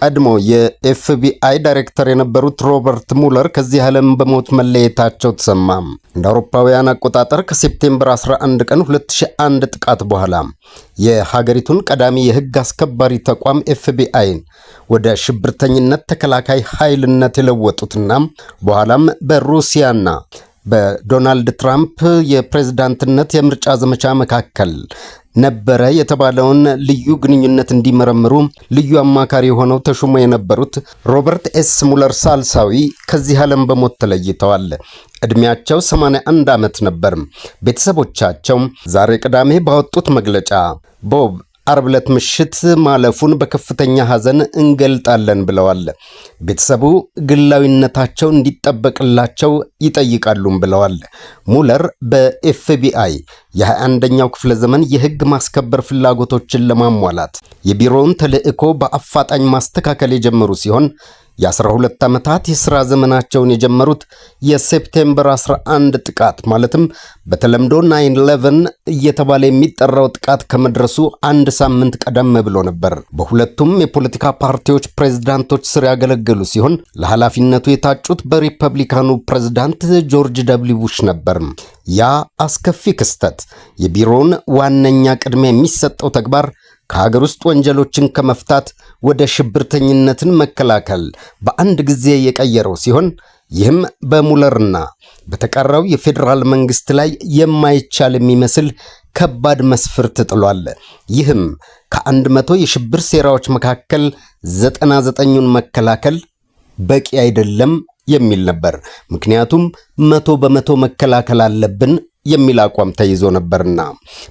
ቀድሞ የኤፍቢአይ ዳይሬክተር የነበሩት ሮበርት ሙለር ከዚህ ዓለም በሞት መለየታቸው ተሰማ። እንደ አውሮፓውያን አቆጣጠር ከሴፕቴምበር 11 ቀን 2001 ጥቃት በኋላ የሀገሪቱን ቀዳሚ የሕግ አስከባሪ ተቋም ኤፍቢአይን ወደ ሽብርተኝነት ተከላካይ ኃይልነት የለወጡትና በኋላም በሩሲያና በዶናልድ ትራምፕ የፕሬዝዳንትነት የምርጫ ዘመቻ መካከል ነበረ የተባለውን ልዩ ግንኙነት እንዲመረምሩ ልዩ አማካሪ ሆነው ተሾሞ የነበሩት ሮበርት ኤስ ሙለር ሳልሳዊ ከዚህ ዓለም በሞት ተለይተዋል። ዕድሜያቸው 81 ዓመት ነበር። ቤተሰቦቻቸው ዛሬ ቅዳሜ ባወጡት መግለጫ ቦብ ዓርብ ዕለት ምሽት ማለፉን በከፍተኛ ሐዘን እንገልጣለን ብለዋል። ቤተሰቡ ግላዊነታቸው እንዲጠበቅላቸው ይጠይቃሉም ብለዋል። ሙለር በኤፍቢአይ የ21ኛው ክፍለ ዘመን የሕግ ማስከበር ፍላጎቶችን ለማሟላት የቢሮውን ተልዕኮ በአፋጣኝ ማስተካከል የጀመሩ ሲሆን የ12 ዓመታት የሥራ ዘመናቸውን የጀመሩት የሴፕቴምበር 11 ጥቃት ማለትም በተለምዶ 9/11 እየተባለ የሚጠራው ጥቃት ከመድረሱ አንድ ሳምንት ቀደም ብሎ ነበር። በሁለቱም የፖለቲካ ፓርቲዎች ፕሬዝዳንቶች ስር ያገለገሉ ሲሆን ለኃላፊነቱ የታጩት በሪፐብሊካኑ ፕሬዝዳንት ጆርጅ ደብሊው ቡሽ ነበር። ያ አስከፊ ክስተት የቢሮውን ዋነኛ ቅድሚያ የሚሰጠው ተግባር ከሀገር ውስጥ ወንጀሎችን ከመፍታት ወደ ሽብርተኝነትን መከላከል በአንድ ጊዜ የቀየረው ሲሆን ይህም በሙለርና በተቀረው የፌዴራል መንግስት ላይ የማይቻል የሚመስል ከባድ መስፈርት ጥሏል። ይህም ከ100 የሽብር ሴራዎች መካከል 99ን መከላከል በቂ አይደለም የሚል ነበር። ምክንያቱም 100% መከላከል አለብን የሚል አቋም ተይዞ ነበርና።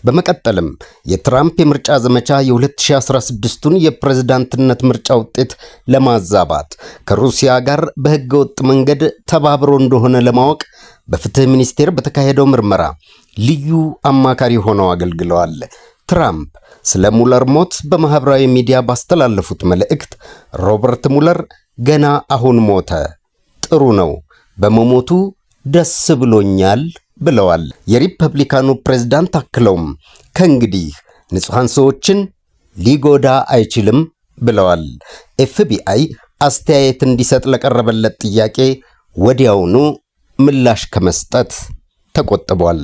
በመቀጠልም የትራምፕ የምርጫ ዘመቻ የ2016ቱን የፕሬዝዳንትነት ምርጫ ውጤት ለማዛባት ከሩሲያ ጋር በህገወጥ መንገድ ተባብሮ እንደሆነ ለማወቅ በፍትህ ሚኒስቴር በተካሄደው ምርመራ ልዩ አማካሪ ሆነው አገልግለዋል። ትራምፕ ስለ ሙለር ሞት በማህበራዊ ሚዲያ ባስተላለፉት መልእክት ሮበርት ሙለር ገና አሁን ሞተ፣ ጥሩ ነው፣ በመሞቱ ደስ ብሎኛል ብለዋል። የሪፐብሊካኑ ፕሬዝዳንት አክለውም ከእንግዲህ ንጹሐን ሰዎችን ሊጎዳ አይችልም ብለዋል። ኤፍቢአይ አስተያየት እንዲሰጥ ለቀረበለት ጥያቄ ወዲያውኑ ምላሽ ከመስጠት ተቆጥቧል።